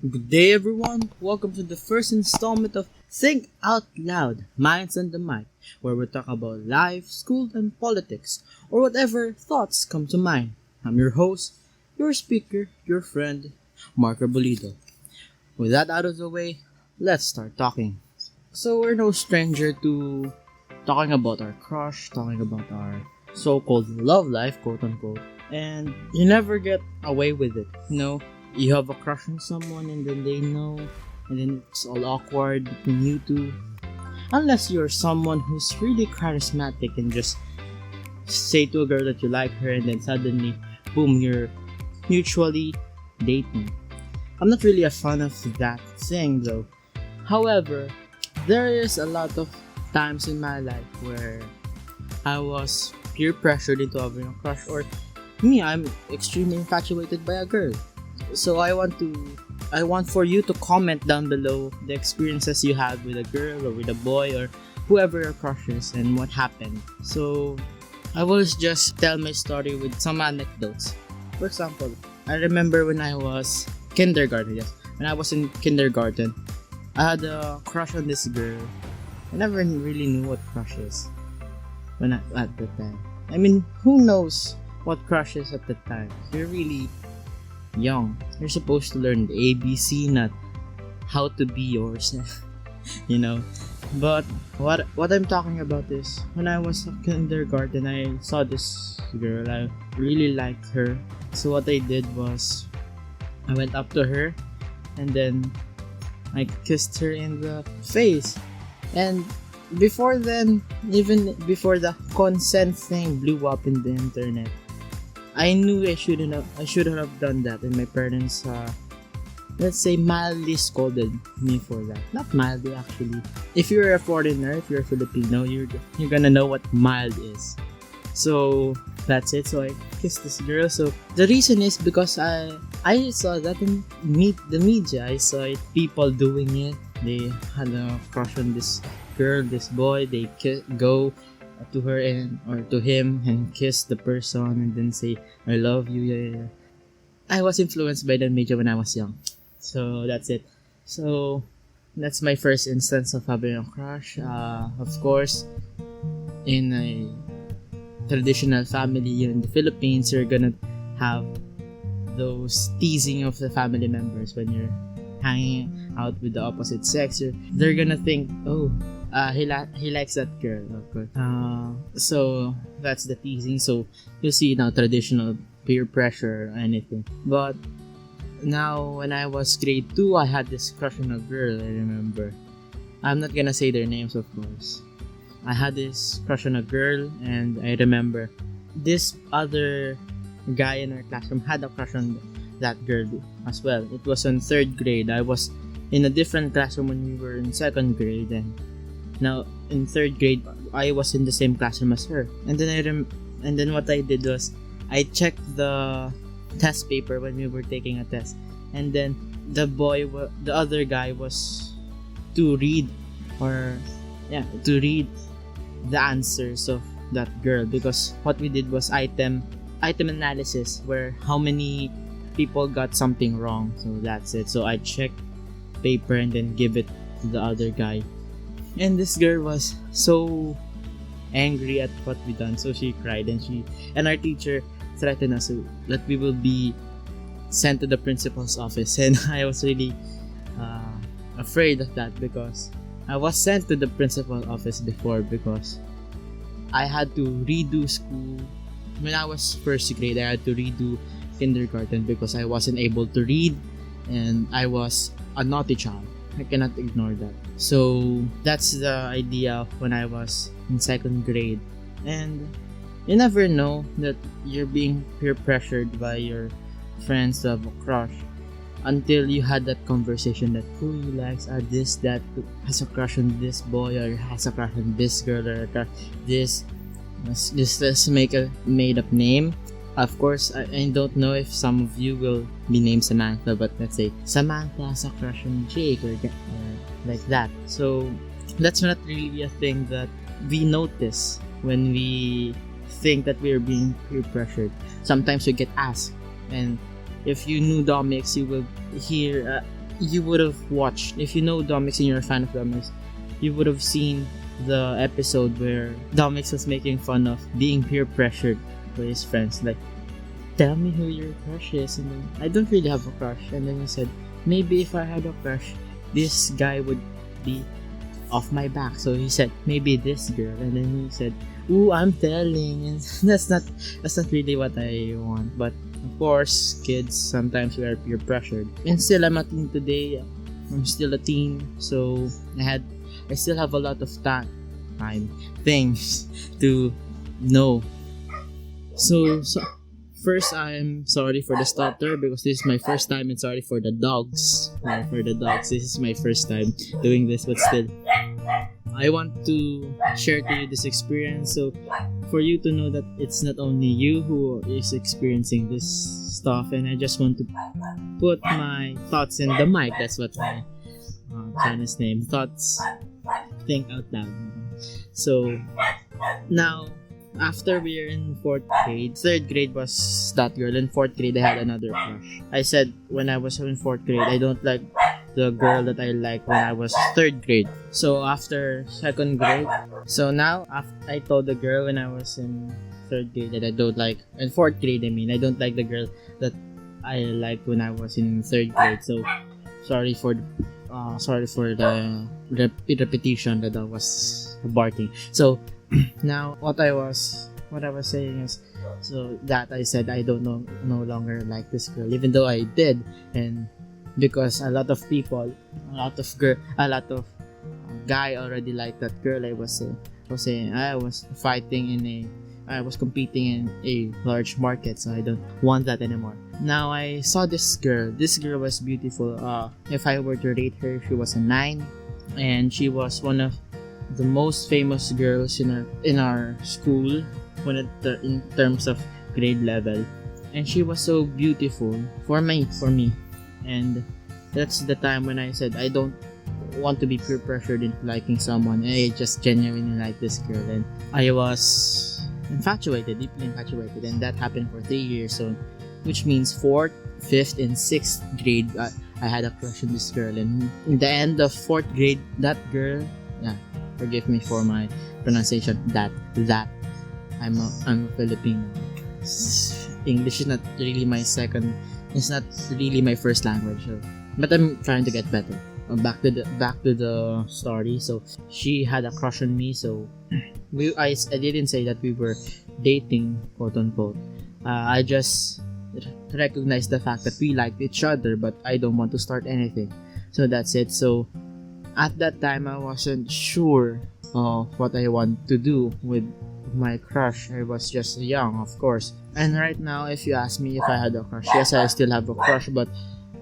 Good day, everyone. Welcome to the first installment of Think Out Loud, Minds on the Mic, where we talk about life, school, and politics, or whatever thoughts come to mind. I'm your host, your speaker, your friend, Mark Rebollido. With that out of the way, let's start talking. So we're no stranger to talking about our crush, talking about our so-called love life, quote unquote, and you never get away with it, You have a crush on someone and then they know, and then it's all awkward between you two. Unless you're someone who's really charismatic and just say to a girl that you like her and then suddenly, boom, you're mutually dating. I'm not really a fan of that thing though. However, there is a lot of times in my life where I was peer pressured into having a crush, or I'm extremely infatuated by a girl. So I want for you to comment down below the experiences you had with a girl or with a boy or whoever your crush is and what happened. So I will just tell my story with some anecdotes. For example, I remember when I was kindergarten. Yes, when I was in kindergarten, I had a crush on this girl. I never really knew what crush is at the time. I mean, who knows what crush is at the time? You're really young. You're supposed to learn the ABC, not how to be yours. But what I'm talking about is when I was in kindergarten, I saw this girl. I really liked her. So what I did was I went up to her and then I kissed her in the face. And before then, even before the consent thing blew up in the internet, I knew I shouldn't have done that, and my parents, let's say, mildly scolded me for that. Not mildly, actually. If you're a foreigner, if you're a Filipino, you're gonna know what mild is. So that's it. So I kissed this girl. So the reason is because I saw that in the media. I saw it, people doing it. They had a crush on this girl, this boy. They go to her or to him and kiss the person and then say I love you. Yeah. I was influenced by the media when I was young. So that's it. So that's my first instance of having a crush. Of course, in a traditional family here in the Philippines, you're gonna have those teasing of the family members when you're hanging out with the opposite sex. They're gonna think, he likes that girl, of course. So that's the teasing. So you see now traditional peer pressure or anything. But now when I was grade 2, I had this crush on a girl. I remember. I'm not gonna say their names, of course. I had this crush on a girl, and I remember this other guy in our classroom had a crush on that girl as well. It was in 3rd grade. I was in a different classroom when we were in 2nd grade, and now in 3rd grade I was in the same classroom as her. And then what I did was I checked the test paper when we were taking a test, and then the other guy was to read the answers of that girl, because what we did was item analysis, where how many people got something wrong. So that's it. So I checked paper and then give it to the other guy. And this girl was so angry at what we done, so she cried, and our teacher threatened us that we will be sent to the principal's office. And I was really afraid of that, because I was sent to the principal's office before because I had to redo school. When I was 1st grade, I had to redo kindergarten because I wasn't able to read and I was a naughty child. I cannot ignore that. So that's the idea of when I was in 2nd grade. And you never know that you're being peer pressured by your friends to have a crush until you had that conversation that who you likes are this, that has a crush on this boy, or has a crush on this girl, or a crush this. Let's make a made up name. Of course, I don't know if some of you will be named Samantha, but let's say Samantha has a crush on Jake, or like that. So that's not really a thing that we notice when we think that we're being peer pressured. Sometimes we get asked, and if you knew Domix, you will hear you would have watched, if you know Domix and you're a fan of Domix, you would have seen the episode where Domix was making fun of being peer pressured by his friends. Like, tell me who your crush is. And then, I don't really have a crush. And then he said, maybe if I had a crush, this guy would be off my back. So he said, maybe this girl. And then he said, ooh, I'm telling. And that's not really what I want. But of course, kids, sometimes we are peer pressured. And still, I'm a teen today. I'm still a teen. So I still have a lot of time, things to know. So first, I'm sorry for the stutter because this is my first time, and sorry for the dogs. This is my first time doing this, but still, I want to share to you this experience. So, for you to know that it's not only you who is experiencing this stuff, and I just want to put my thoughts in the mic. That's what my channel's name. Thoughts. Think out loud. So, now, after we were in 4th grade, 3rd grade was that girl. In 4th grade, I had another crush. I said when I was in 4th grade, I don't like the girl that I liked when I was 3rd grade. So after 2nd grade, so now I told the girl when I was in 3rd grade that I don't like, in 4th grade I don't like the girl that I liked when I was in 3rd grade. So sorry for the repetition that I was barking. So now what I was saying is, so that I said I don't no longer like this girl, even though I did, and because a lot of guy already liked that girl. I was saying I was competing in a large market, so I don't want that anymore. Now I saw this girl. This girl was beautiful. If I were to rate her, she was a 9, and she was one of the most famous girls in our school in terms of grade level, and she was so beautiful for me, and that's the time when I said I don't want to be peer pressured into liking someone. I just genuinely like this girl, and I was deeply infatuated, and that happened for 3 years. So, which means 4th, 5th, and 6th grade, I had a crush on this girl, and in the end of 4th grade, that girl, forgive me for my pronunciation, that I'm a Filipino. English is not really my first language, so, but I'm trying to get better. Back to the story. So she had a crush on me. So I didn't say that we were dating, quote unquote. I just recognized the fact that we liked each other, but I don't want to start anything. So that's it. So at that time, I wasn't sure of what I want to do with my crush. I was just young, of course. And right now, if you ask me if I had a crush, yes, I still have a crush. But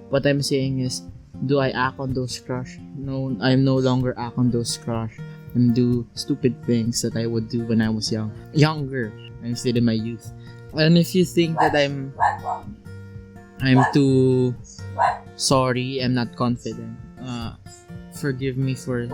what I'm saying is, do I act on those crush? No, I'm no longer act on those crush and do stupid things that I would do when I was younger. I'm still in my youth. And if you think that I'm too sorry, I'm not confident, forgive me for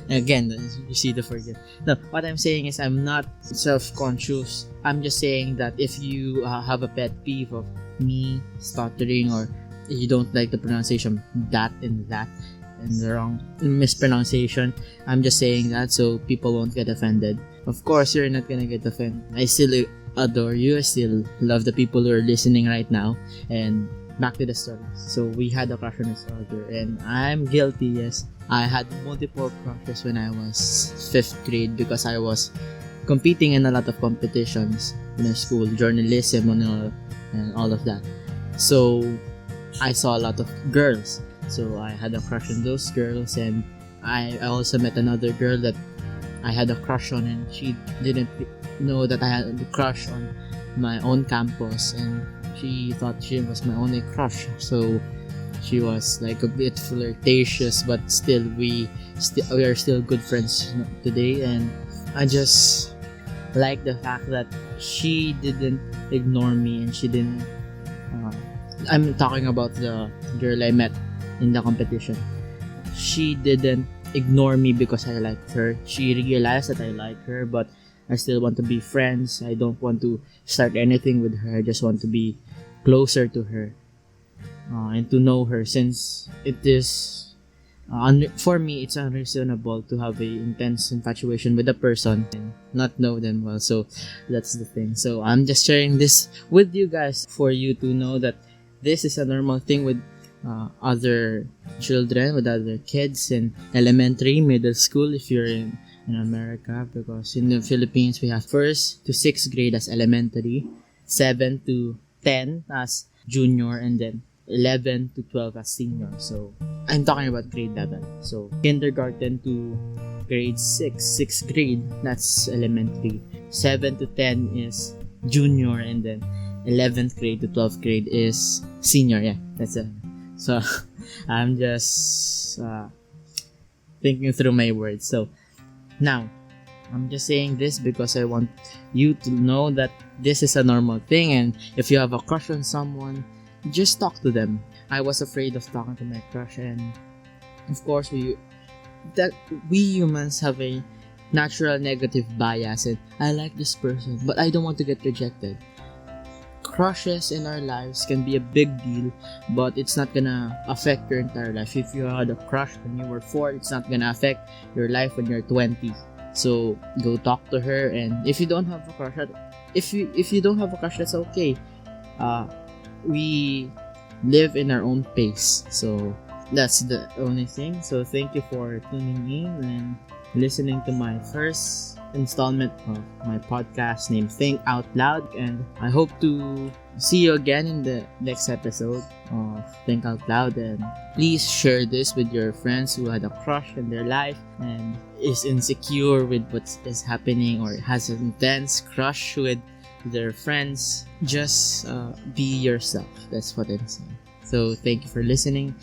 again, you see the forgive. No, what I'm saying is I'm not self-conscious. I'm just saying that if you have a pet peeve of me stuttering, or you don't like the pronunciation that and the wrong mispronunciation, I'm just saying that so people won't get offended. Of course, you're not gonna get offended. I still adore you. I still love the people who are listening right now. And back to the story. So we had a crush on each other, and I'm guilty. Yes, I had multiple crushes when I was 5th grade because I was competing in a lot of competitions in our school, journalism and all of that. So I saw a lot of girls. So I had a crush on those girls, and I also met another girl that I had a crush on, and she didn't know that I had a crush on my own campus, and she thought she was my only crush. So she was like a bit flirtatious, but still we are still good friends today. And I just like the fact that she didn't ignore me, and she didn't I'm talking about the girl I met in the competition. She didn't ignore me because I liked her. She realized that I like her, but I still want to be friends. I don't want to start anything with her. I just want to be closer to her. and to know her, since it is for me it's unreasonable to have a intense infatuation with a person and not know them well. So that's the thing. So I'm just sharing this with you guys for you to know that this is a normal thing with other children, with other kids in elementary, middle school if you're in America, because in the Philippines we have 1st to 6th grade as elementary, 7 to 10 as junior, and then 11 to 12 as senior. So I'm talking about grade level. So kindergarten to grade 6, 6th grade, that's elementary. 7 to 10 is junior, and then 11th grade to 12th grade is senior. Yeah, that's it. So I'm just thinking through my words. So now I'm just saying this because I want you to know that this is a normal thing, and if you have a crush on someone, just talk to them. I was afraid of talking to my crush, and of course we humans have a natural negative bias, and I like this person but I don't want to get rejected. Crushes in our lives can be a big deal, but it's not gonna affect your entire life. If you had a crush when you were 4, it's not gonna affect your life when you're 20. So go talk to her, and if you don't have a crush, if you don't have a crush, that's okay. We live in our own pace, so that's the only thing. So thank you for tuning in and listening to my first installment of my podcast named Think Out Loud, and I hope to see you again in the next episode of Think Out Loud. And please share this with your friends who had a crush in their life and is insecure with what is happening, or has an intense crush with their friends. Just be yourself. That's what I'm saying. So thank you for listening.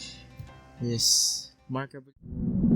This is Mark Rebollido.